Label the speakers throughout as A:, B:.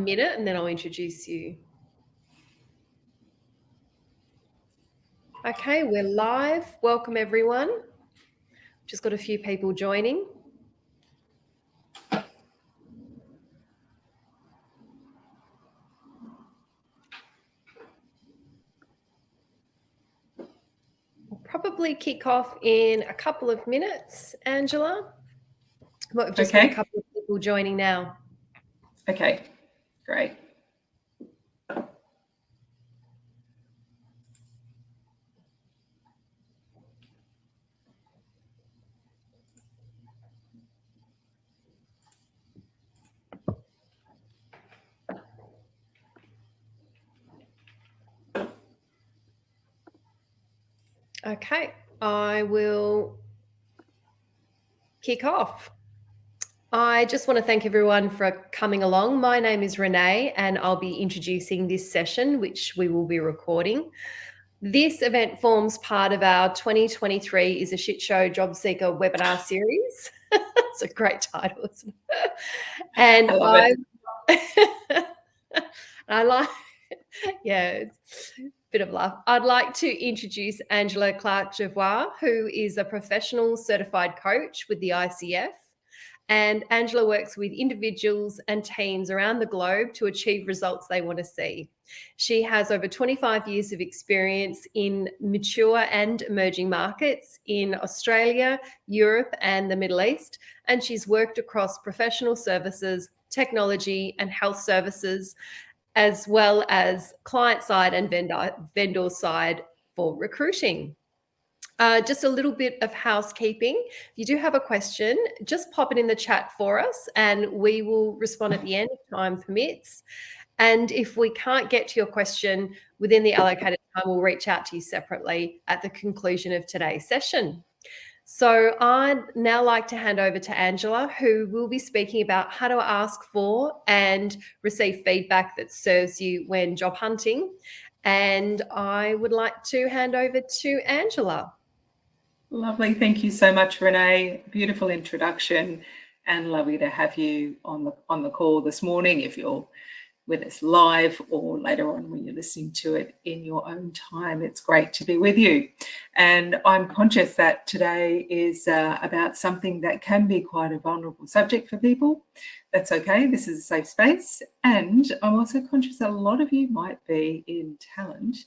A: 1 minute and then I'll introduce you. Okay, we're live. Welcome everyone. Just got a few people joining. We'll probably kick off in a couple of minutes, Angela. But we've just got a couple of people joining now.
B: Okay, great.
A: Okay, I will kick off. I just want to thank everyone for coming along. My name is Renee and I'll be introducing this session, which we will be recording. This event forms part of our 2023 is a Shit Show Job Seeker webinar series. It's a great title, isn't it? And I like, yeah, it's a bit of a laugh. I'd like to introduce Angela Clark-Jervois, who is a professional certified coach with the ICF. And Angela works with individuals and teams around the globe to achieve results they want to see. She has over 25 years of experience in mature and emerging markets in Australia, Europe, and the Middle East. And she's worked across professional services, technology, and health services, as well as client side and vendor side for recruiting. Just a little bit of housekeeping. If you do have a question, just pop it in the chat for us and we will respond at the end if time permits. And if we can't get to your question within the allocated time, we'll reach out to you separately at the conclusion of today's session. So I'd now like to hand over to Angela, who will be speaking about how to ask for and receive feedback that serves you when job hunting. And I would like to hand over to Angela.
B: Lovely. Thank you so much, Renee. Beautiful introduction and lovely to have you on the call this morning if you're with us live or later on when you're listening to it in your own time. It's great to be with you. And I'm conscious that today is about something that can be quite a vulnerable subject for people. That's okay. This is a safe space. And I'm also conscious that a lot of you might be in talent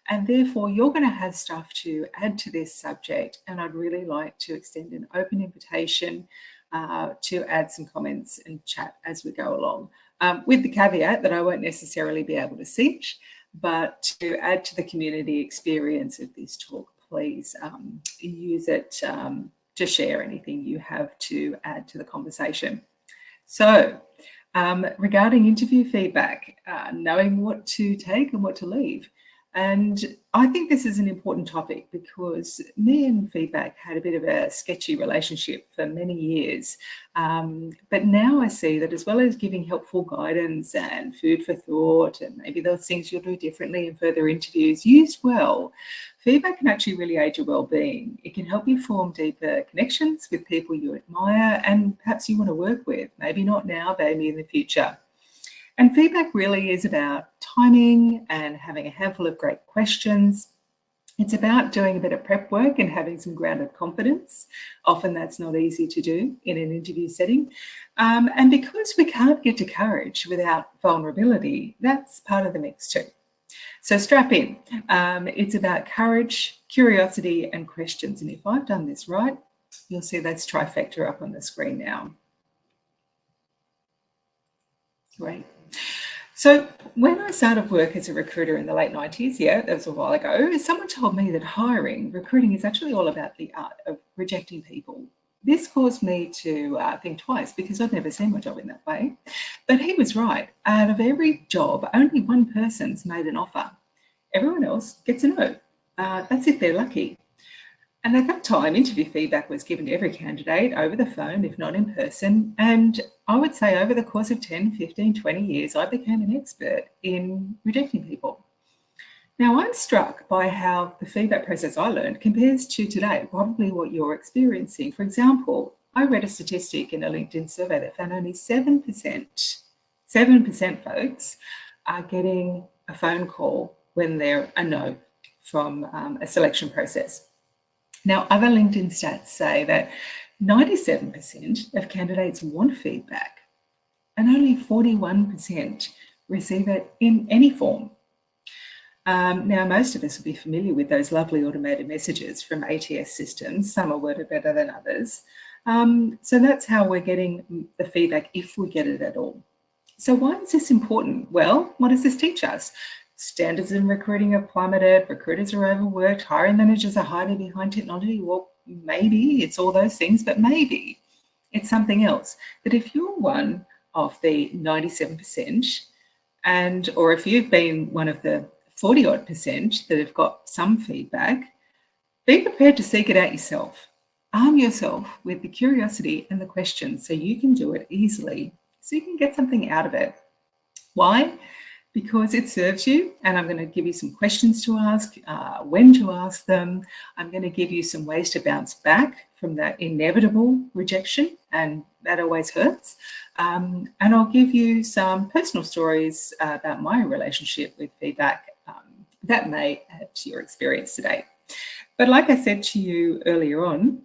B: and therefore you're going to have stuff to add to this subject. And I'd really like to extend an open invitation to add some comments and chat as we go along. With the caveat that I won't necessarily be able to sit, but to add to the community experience of this talk, please use it to share anything you have to add to the conversation. So regarding interview feedback, knowing what to take and what to leave. And I think this is an important topic because me and feedback had a bit of a sketchy relationship for many years. But now I see that as well as giving helpful guidance and food for thought and maybe those things you'll do differently in further interviews, used well, feedback can actually really aid your well-being. It can help you form deeper connections with people you admire and perhaps you want to work with, maybe not now, maybe in the future. And feedback really is about timing and having a handful of great questions. It's about doing a bit of prep work and having some grounded confidence. Often that's not easy to do in an interview setting. And because we can't get to courage without vulnerability, that's part of the mix too. So strap in. It's about courage, curiosity, and questions. And if I've done this right, you'll see that's trifecta up on the screen now. Great. So when I started work as a recruiter in the late 90s, that was a while ago, someone told me that recruiting is actually all about the art of rejecting people. This caused me to think twice because I'd never seen my job in that way. But he was right. Out of every job, only one person's made an offer. Everyone else gets a no. That's if they're lucky. And at that time, interview feedback was given to every candidate over the phone, if not in person. And I would say over the course of 10, 15, 20 years, I became an expert in rejecting people. Now, I'm struck by how the feedback process I learned compares to today, probably what you're experiencing. For example, I read a statistic in a LinkedIn survey that found only 7% 7% folks are getting a phone call when they're a no from a selection process. Now, other LinkedIn stats say that 97% of candidates want feedback and only 41% receive it in any form. Now, most of us will be familiar with those lovely automated messages from ATS systems. Some are worded better than others. So that's how we're getting the feedback, if we get it at all. So why is this important? Well, what does this teach us? Standards in recruiting have plummeted, recruiters are overworked, hiring managers are hiding behind technology. Well, maybe it's all those things, but maybe it's something else. That if you're one of the 97%, or if you've been one of the 40-odd% that have got some feedback, be prepared to seek it out yourself. Arm yourself with the curiosity and the questions so you can do it easily, so you can get something out of it. Why? Because it serves you, and I'm going to give you some questions to ask, when to ask them. I'm going to give you some ways to bounce back from that inevitable rejection, and that always hurts. And I'll give you some personal stories about my relationship with feedback that may add to your experience today. But like I said to you earlier on,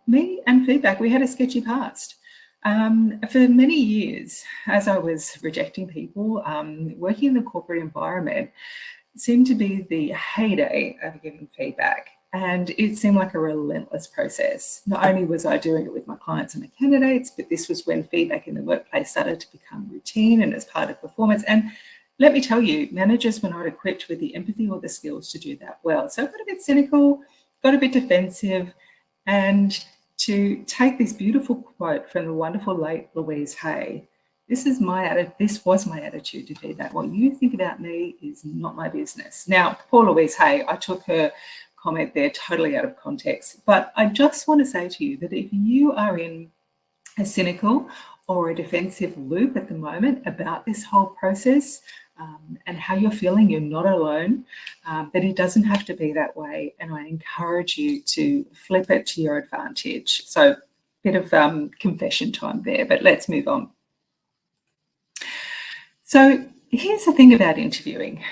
B: me and feedback, we had a sketchy past. For many years, as I was rejecting people, working in the corporate environment seemed to be the heyday of giving feedback. And it seemed like a relentless process. Not only was I doing it with my clients and my candidates, but this was when feedback in the workplace started to become routine and as part of performance. And let me tell you, managers were not equipped with the empathy or the skills to do that well. So I got a bit cynical, got a bit defensive, and to take this beautiful quote from the wonderful late Louise Hay, this was my attitude to feedback. What you think about me is not my business. Now, poor Louise Hay, I took her comment there totally out of context, but I just want to say to you that if you are in a cynical or a defensive loop at the moment about this whole process, and how you're feeling, you're not alone, but it doesn't have to be that way. And I encourage you to flip it to your advantage. So a bit of confession time there, but let's move on. So here's the thing about interviewing.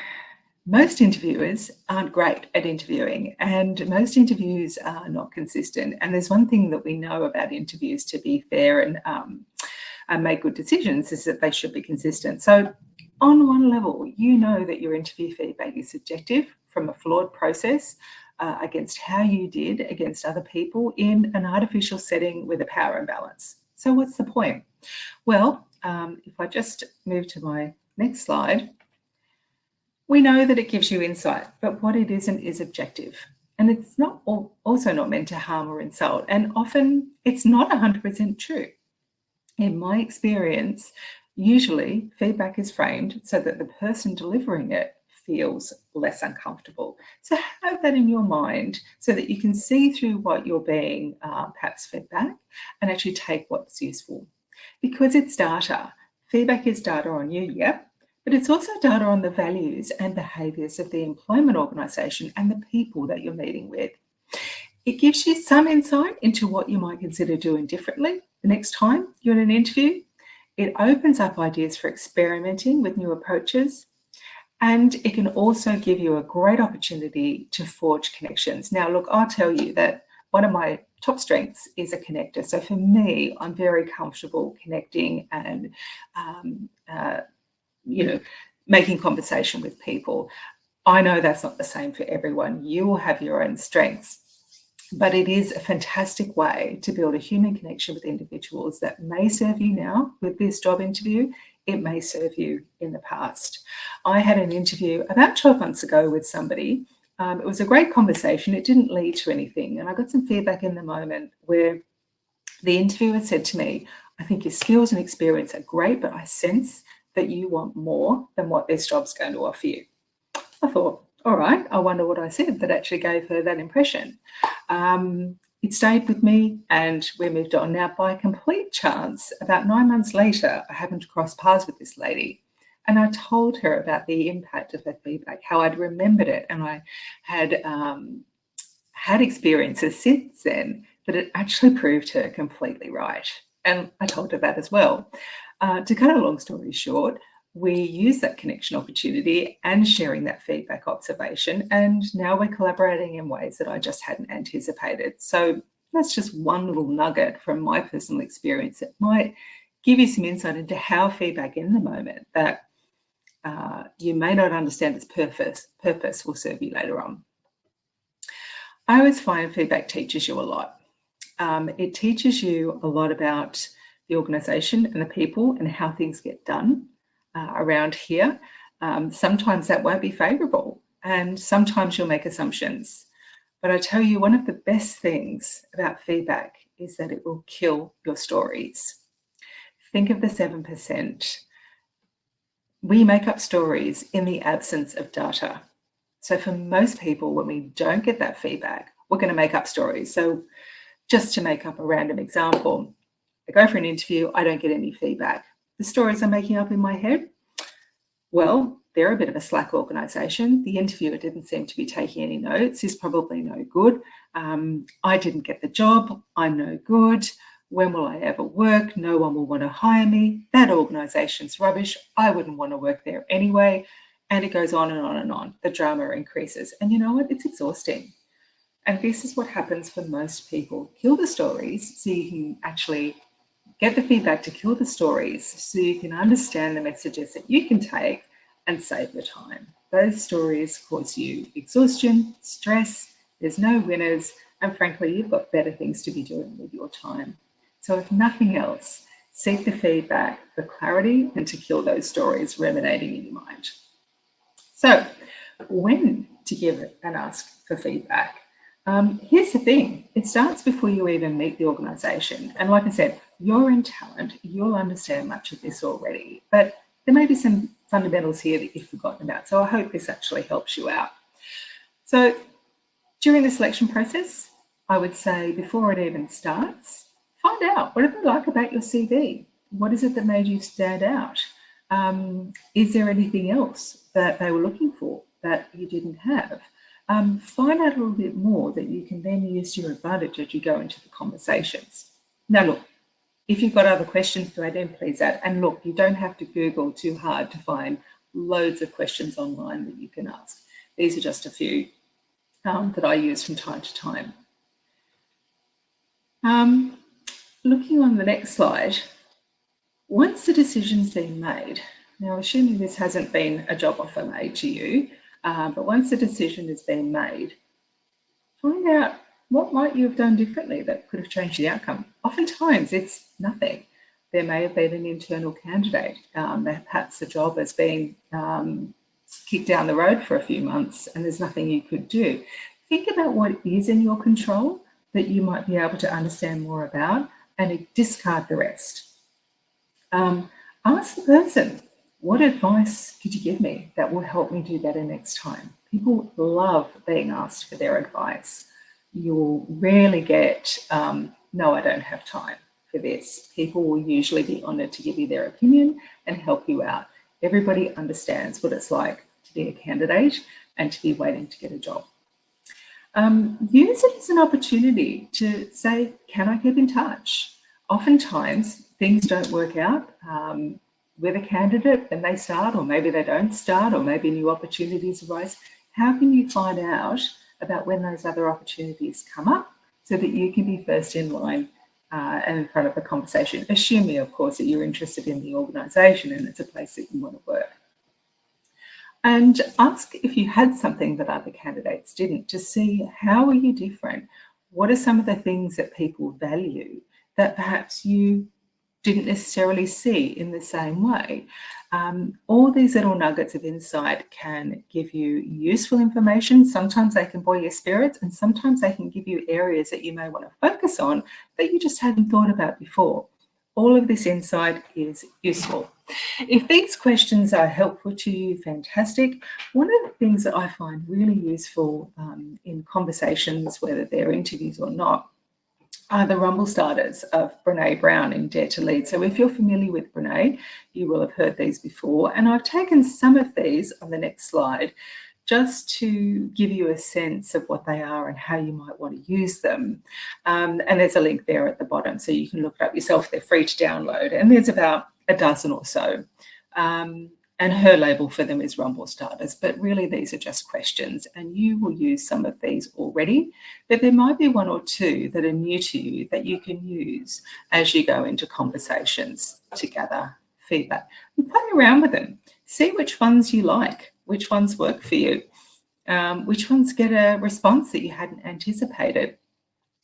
B: Most interviewers aren't great at interviewing, and most interviews are not consistent. And there's one thing that we know about interviews, to be fair and make good decisions, is that they should be consistent. So on one level, you know that your interview feedback is subjective from a flawed process against how you did against other people in an artificial setting with a power imbalance. So what's the point? Well, if I just move to my next slide, we know that it gives you insight, but what it isn't is objective. And it's not also not meant to harm or insult. And often it's not 100% true. In my experience, usually feedback is framed so that the person delivering it feels less uncomfortable. So have that in your mind so that you can see through what you're being perhaps fed back and actually take what's useful. Because it's data. Feedback is data on you, yep, but it's also data on the values and behaviours of the employment organisation and the people that you're meeting with. It gives you some insight into what you might consider doing differently the next time you're in an interview. It opens up ideas for experimenting with new approaches, and it can also give you a great opportunity to forge connections. Now, look, I'll tell you that one of my top strengths is a connector. So for me, I'm very comfortable connecting and, making conversation with people. I know that's not the same for everyone. You will have your own strengths. But it is a fantastic way to build a human connection with individuals that may serve you now with this job interview. It may serve you in the past. I had an interview about 12 months ago with somebody. It was a great conversation. It didn't lead to anything. And I got some feedback in the moment where the interviewer said to me, I think your skills and experience are great, but I sense that you want more than what this job's going to offer you. I thought, all right, I wonder what I said that actually gave her that impression. It stayed with me and we moved on. Now, by complete chance, about 9 months later, I happened to cross paths with this lady and I told her about the impact of her feedback, how I'd remembered it, and I had had experiences since then that it actually proved her completely right. And I told her that as well. To cut a long story short, we use that connection opportunity and sharing that feedback observation, and now we're collaborating in ways that I just hadn't anticipated. So that's just one little nugget from my personal experience that might give you some insight into how feedback in the moment that you may not understand its purpose will serve you later on. I always find feedback teaches you a lot. It teaches you a lot about the organisation and the people and how things get done around here. Sometimes that won't be favourable, and sometimes you'll make assumptions. But I tell you, one of the best things about feedback is that it will kill your stories. Think of the 7%. We make up stories in the absence of data. So for most people, when we don't get that feedback, we're going to make up stories. So just to make up a random example, I go for an interview, I don't get any feedback. The stories I'm making up in my head, well, they're a bit of a slack organisation. The interviewer didn't seem to be taking any notes. He's probably no good. I didn't get the job. I'm no good. When will I ever work? No one will want to hire me. That organisation's rubbish. I wouldn't want to work there anyway. And it goes on and on and on. The drama increases. And you know what? It's exhausting. And this is what happens for most people. Kill the stories so you can actually get the feedback to kill the stories so you can understand the messages that you can take and save the time. Those stories cause you exhaustion, stress, there's no winners, and frankly, you've got better things to be doing with your time. So if nothing else, seek the feedback for clarity and to kill those stories ruminating in your mind. So when to give and ask for feedback? Here's the thing, it starts before you even meet the organisation. And like I said, you're in talent, you'll understand much of this already, but there may be some fundamentals here that you've forgotten about. So I hope this actually helps you out. So during the selection process, I would say before it even starts, find out what do they like about your CV? What is it that made you stand out? Is there anything else that they were looking for that you didn't have? Find out a little bit more that you can then use to your advantage as you go into the conversations. Now, look, if you've got other questions to add in, please add. And look, you don't have to Google too hard to find loads of questions online that you can ask. These are just a few that I use from time to time. Looking on the next slide, once the decision's been made, now assuming this hasn't been a job offer made to you, but once the decision has been made, find out what might you have done differently that could have changed the outcome. Oftentimes it's nothing. There may have been an internal candidate that perhaps the job has been kicked down the road for a few months and there's nothing you could do. Think about what is in your control that you might be able to understand more about and discard the rest. Ask the person, what advice could you give me that will help me do better next time? People love being asked for their advice. You'll rarely get, no, I don't have time for this. People will usually be honoured to give you their opinion and help you out. Everybody understands what it's like to be a candidate and to be waiting to get a job. Use it as an opportunity to say, can I keep in touch? Oftentimes, things don't work out with a candidate when they start, or maybe they don't start, or maybe new opportunities arise. How can you find out about when those other opportunities come up so that you can be first in line and in front of the conversation, assuming, of course, that you're interested in the organisation and it's a place that you want to work. And ask if you had something that other candidates didn't, to see how are you different? What are some of the things that people value that perhaps you didn't necessarily see in the same way? All these little nuggets of insight can give you useful information. Sometimes they can buoy your spirits, and sometimes they can give you areas that you may want to focus on that you just hadn't thought about before. All of this insight is useful. If these questions are helpful to you, fantastic. One of the things that I find really useful in conversations, whether they're interviews or not, are the rumble starters of Brene Brown in Dare to Lead. So if you're familiar with Brene, you will have heard these before. And I've taken some of these on the next slide just to give you a sense of what they are and how you might want to use them. And there's a link there at the bottom, so you can look it up yourself. They're free to download. And there's about a dozen or so. And her label for them is Rumble Starters, but really these are just questions, and you will use some of these already, but there might be one or two that are new to you that you can use as you go into conversations to gather feedback. And play around with them. See which ones you like, which ones work for you, which ones get a response that you hadn't anticipated.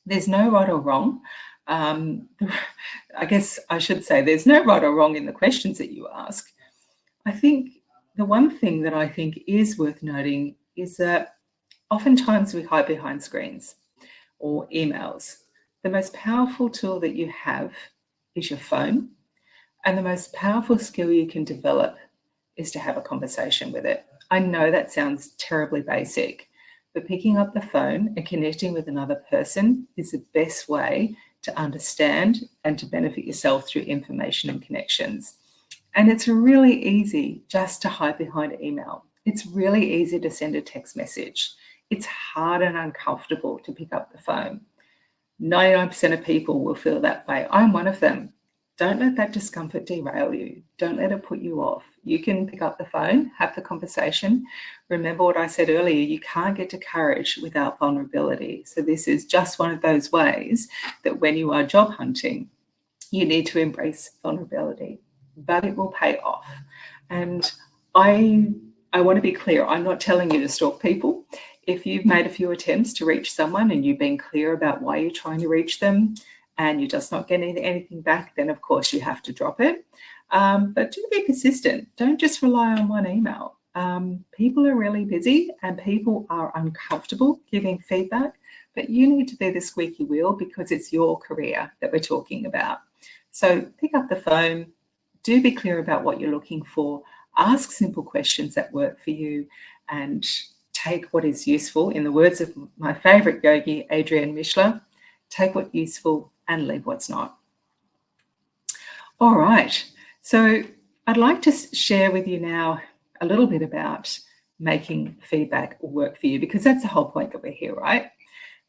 B: There's no right or wrong. I guess I should say there's no right or wrong in the questions that you ask. I think the one thing that I think is worth noting is that oftentimes we hide behind screens or emails. The most powerful tool that you have is your phone, and the most powerful skill you can develop is to have a conversation with it. I know that sounds terribly basic, but picking up the phone and connecting with another person is the best way to understand and to benefit yourself through information and connections. And it's really easy just to hide behind email. It's really easy to send a text message. It's hard and uncomfortable to pick up the phone. 99% of people will feel that way. I'm one of them. Don't let that discomfort derail you. Don't let it put you off. You can pick up the phone, have the conversation. Remember what I said earlier, you can't get to courage without vulnerability. So this is just one of those ways that when you are job hunting, you need to embrace vulnerability, but it will pay off. And I want to be clear, I'm not telling you to stalk people. If you've made a few attempts to reach someone and you've been clear about why you're trying to reach them and you're just not getting anything back, then of course you have to drop it. But do be persistent. Don't just rely on one email. People are really busy and people are uncomfortable giving feedback, but you need to be the squeaky wheel because it's your career that we're talking about. So pick up the phone, do be clear about what you're looking for, ask simple questions that work for you, and take what is useful. In the words of my favorite yogi, Adrienne Mishler, take what's useful and leave what's not. All right. So I'd like to share with you now a little bit about making feedback work for you, because that's the whole point that we're here, right?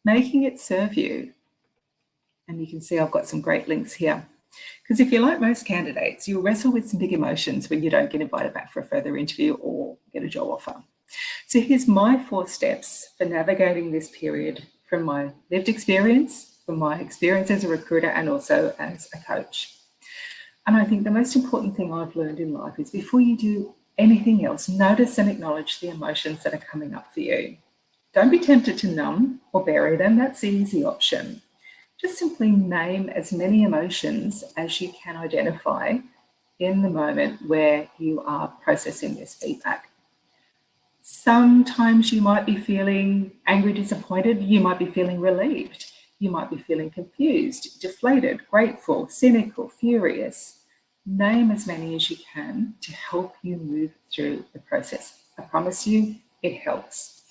B: Making it serve you. And you can see I've got some great links here. Because if you're like most candidates, you'll wrestle with some big emotions when you don't get invited back for a further interview or get a job offer. So here's my 4 steps for navigating this period from my lived experience, from my experience as a recruiter and also as a coach. And I think the most important thing I've learned in life is before you do anything else, notice and acknowledge the emotions that are coming up for you. Don't be tempted to numb or bury them. That's the easy option. Just simply name as many emotions as you can identify in the moment where you are processing this feedback. Sometimes you might be feeling angry, disappointed. You might be feeling relieved. You might be feeling confused, deflated, grateful, cynical, furious. Name as many as you can to help you move through the process. I promise you, it helps.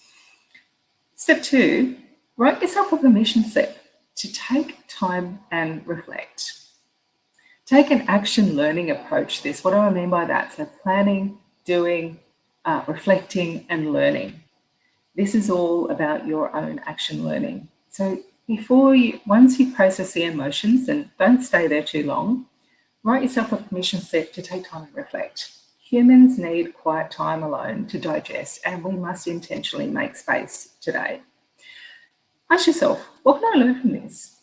B: Step 2, write yourself a permission slip to take time and reflect. Take an action learning approach to this. What do I mean by that? So planning, doing, reflecting and learning. This is all about your own action learning. So once you process the emotions, and don't stay there too long, write yourself a permission slip to take time and reflect. Humans need quiet time alone to digest, and we must intentionally make space today. Ask yourself, what can I learn from this?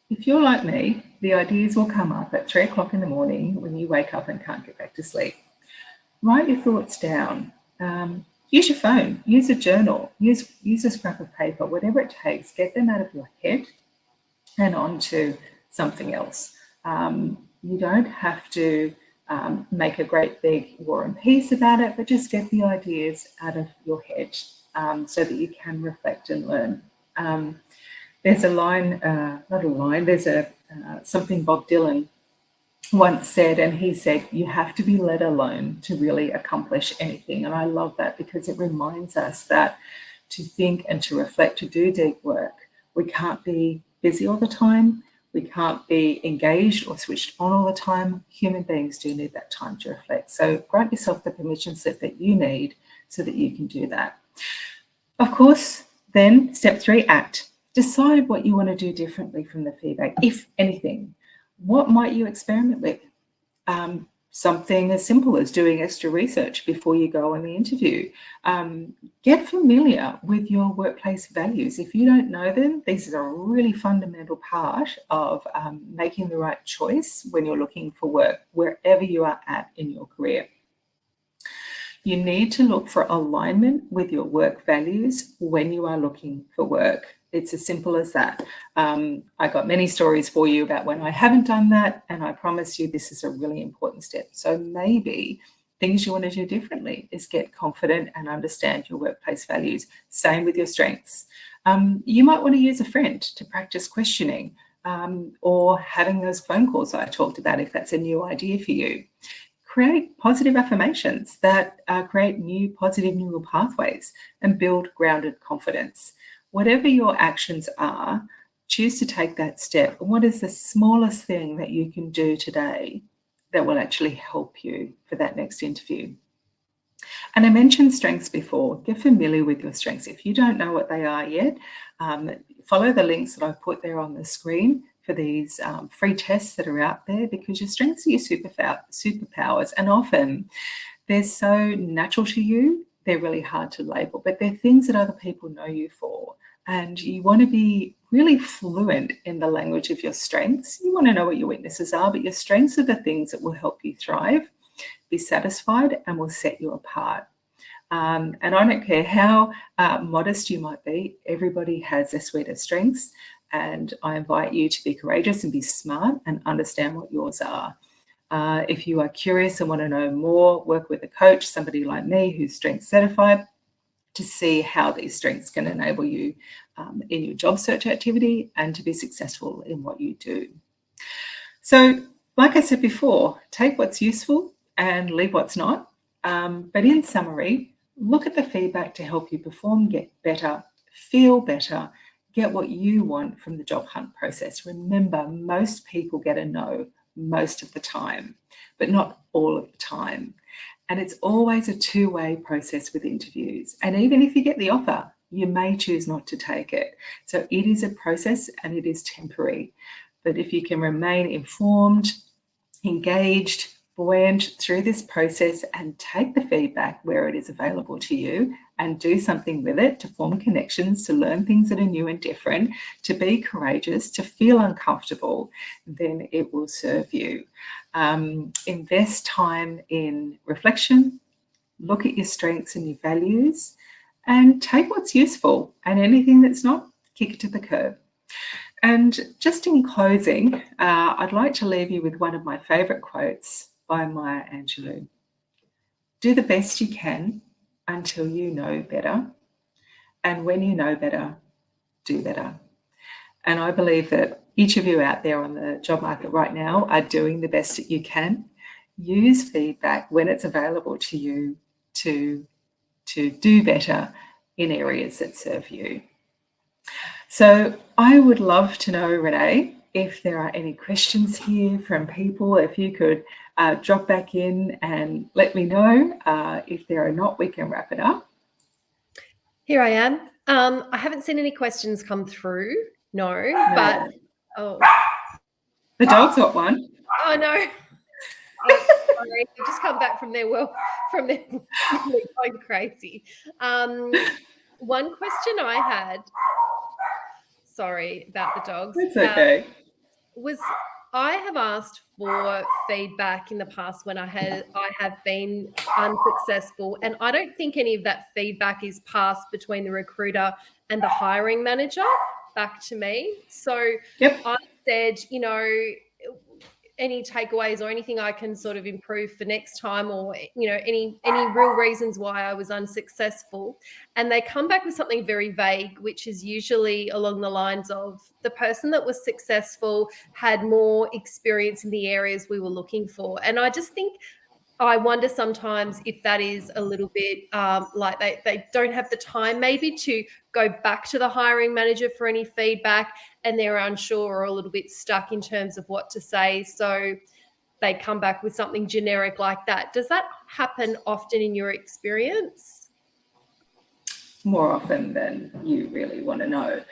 B: If you're like me, the ideas will come up at 3 o'clock in the morning when you wake up and can't get back to sleep. Write your thoughts down. Use your phone, use a journal, use a scrap of paper, whatever it takes, get them out of your head and onto something else. You don't have to make a great big war and peace about it, but just get the ideas out of your head so that you can reflect and learn. There's a line, there's something Bob Dylan once said, and he said, you have to be let alone to really accomplish anything. And I love that because it reminds us that to think and to reflect, to do deep work, we can't be busy all the time. We can't be engaged or switched on all the time. Human beings do need that time to reflect. So grant yourself the permission slip that you need so that you can do that. Of course, then step 3, act. Decide what you want to do differently from the feedback, if anything. What might you experiment with? Something as simple as doing extra research before you go on the interview. Get familiar with your workplace values. If you don't know them, these are a really fundamental part of making the right choice when you're looking for work, wherever you are at in your career. You need to look for alignment with your work values when you are looking for work. It's as simple as that. I got many stories for you about when I haven't done that, and I promise you this is a really important step. So maybe things you want to do differently is get confident and understand your workplace values. Same with your strengths. You might want to use a friend to practice questioning, or having those phone calls I talked about if that's a new idea for you. Create positive affirmations that create new positive neural pathways and build grounded confidence. Whatever your actions are, choose to take that step. What is the smallest thing that you can do today that will actually help you for that next interview? And I mentioned strengths before. Get familiar with your strengths. If you don't know what they are yet, follow the links that I've put there on the screen for these free tests that are out there, because your strengths are your superpowers, and often they're so natural to you, they're really hard to label, but they're things that other people know you for. And you want to be really fluent in the language of your strengths. You want to know what your weaknesses are, but your strengths are the things that will help you thrive, be satisfied, and will set you apart. And I don't care how modest you might be, everybody has a suite of strengths. And I invite you to be courageous and be smart and understand what yours are. If you are curious and want to know more, work with a coach, somebody like me who's strength certified, to see how these strengths can enable you in your job search activity and to be successful in what you do. So, like I said before, take what's useful and leave what's not. But in summary, look at the feedback to help you perform, get better, feel better, get what you want from the job hunt process. Remember, most people get a no most of the time, but not all of the time. And it's always a two-way process with interviews. And even if you get the offer, you may choose not to take it. So it is a process and it is temporary. But if you can remain informed, engaged, buoyant through this process and take the feedback where it is available to you and do something with it to form connections, to learn things that are new and different, to be courageous, to feel uncomfortable, then it will serve you. Invest time in reflection, look at your strengths and your values, and take what's useful, and anything that's not, kick it to the curb. And just in closing, I'd like to leave you with one of my favourite quotes by Maya Angelou. Do the best you can until you know better. And when you know better, do better. And I believe that each of you out there on the job market right now are doing the best that you can. Use feedback when it's available to you to do better in areas that serve you. So I would love to know, Renee, if there are any questions here from people. If you could drop back in and let me know. If there are not, we can wrap it up.
A: Here I am. I haven't seen any questions come through. No. But
B: the dog's got one.
A: Oh no. Oh, sorry, they've just come back from their going crazy. One question I had, sorry about the dogs.
B: It's okay.
A: Was I have asked for feedback in the past when I have been unsuccessful, and I don't think any of that feedback is passed between the recruiter and the hiring manager back to me. So
B: yep.
A: I said, any takeaways or anything I can sort of improve for next time, or any real reasons why I was unsuccessful, and they come back with something very vague, which is usually along the lines of the person that was successful had more experience in the areas we were looking for. And I wonder sometimes if that is a little bit like they don't have the time maybe to go back to the hiring manager for any feedback, and they're unsure or a little bit stuck in terms of what to say. So they come back with something generic like that. Does that happen often in your experience?
B: More often than you really want to know.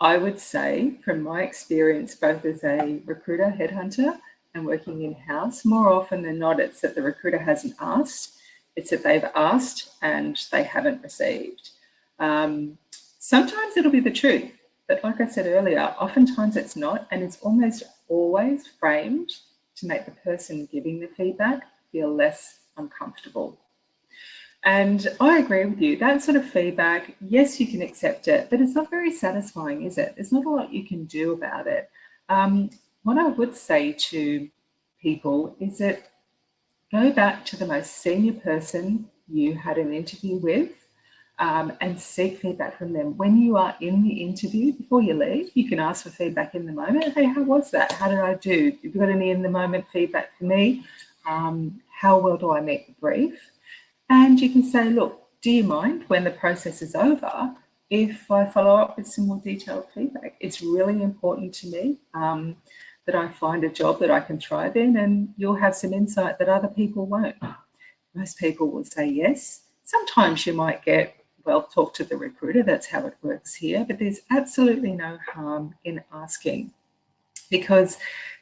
B: I would say from my experience, both as a recruiter, headhunter, and working in-house, more often than not, it's that the recruiter hasn't asked. It's that they've asked and they haven't received. Sometimes it'll be the truth, but like I said earlier, oftentimes it's not, and it's almost always framed to make the person giving the feedback feel less uncomfortable. And I agree with you. That sort of feedback, yes, you can accept it, but it's not very satisfying, is it? There's not a lot you can do about it. What I would say to people is that go back to the most senior person you had an interview with, and seek feedback from them. When you are in the interview, before you leave, you can ask for feedback in the moment. Hey, how was that? How did I do? Have you got any in the moment feedback for me? How well do I meet the brief? And you can say, look, do you mind when the process is over if I follow up with some more detailed feedback? It's really important to me that I find a job that I can thrive in, and you'll have some insight that other people won't. Most people will say yes. Sometimes you might get, well, talk to the recruiter. That's how it works here. But there's absolutely no harm in asking, because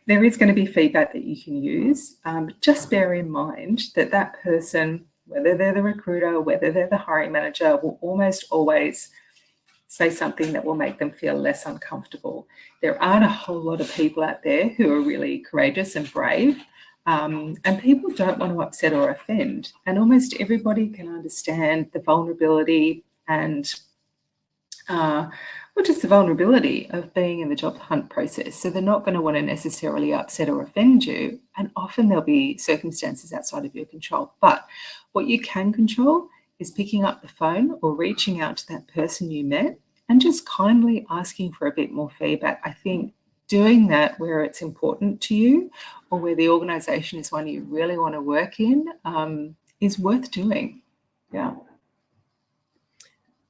B: there is going to be feedback that you can use. Just bear in mind that that person, whether they're the recruiter, whether they're the hiring manager, will almost always say something that will make them feel less uncomfortable. There aren't a whole lot of people out there who are really courageous and brave. And people don't want to upset or offend. And almost everybody can understand the vulnerability and just the vulnerability of being in the job hunt process. So they're not going to want to necessarily upset or offend you. And often there'll be circumstances outside of your control. But what you can control is picking up the phone or reaching out to that person you met and just kindly asking for a bit more feedback. I think doing that where it's important to you or where the organisation is one you really want to work in is worth doing.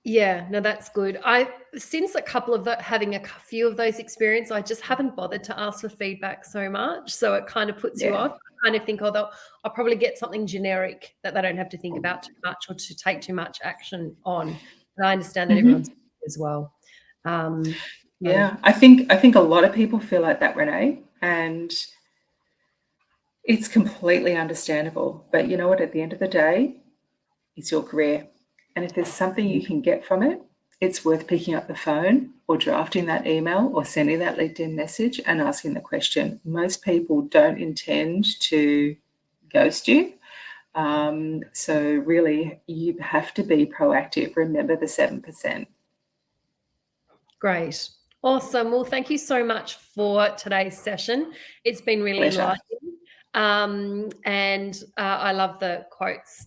A: Yeah, no, that's good. Since having a few of those experiences, I just haven't bothered to ask for feedback so much. So it kind of puts you off. I kind of think, I'll probably get something generic that they don't have to think about too much or to take too much action on. And I understand that everyone's as well.
B: I think a lot of people feel like that, Renee, and it's completely understandable. But you know what? At the end of the day, it's your career. And if there's something you can get from it, it's worth picking up the phone or drafting that email or sending that LinkedIn message and asking the question. Most people don't intend to ghost you. So really, you have to be proactive. Remember the 7%.
A: Great. Awesome. Well, thank you so much for today's session. It's been really enlightening. And I love the quotes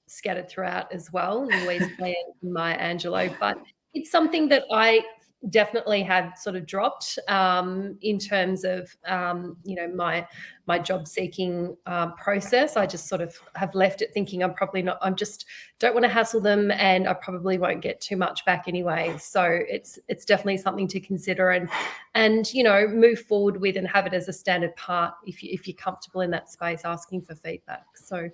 A: scattered throughout as well, Louise May and Maya Angelou. But it's something that I definitely have sort of dropped in terms of my job seeking process. I just sort of have left it thinking I'm just don't want to hassle them, and I probably won't get too much back anyway. So it's definitely something to consider and move forward with and have it as a standard part if you're comfortable in that space asking for feedback. So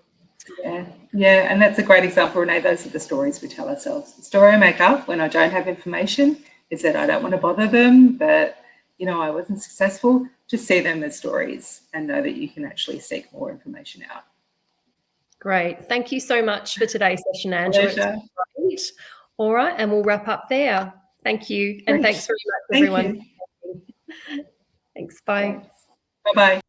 B: yeah, and that's a great example, Renee. Those are the stories we tell ourselves. The story I make up when I don't have information is that I don't want to bother them, that I wasn't successful. Just see them as stories and know that you can actually seek more information out.
A: Great. Thank you so much for today's session, Angela. Great. All right, and we'll wrap up there. Thank you. And thanks very much, everyone.
B: Thanks.
A: Thanks. Bye.
B: Bye-bye.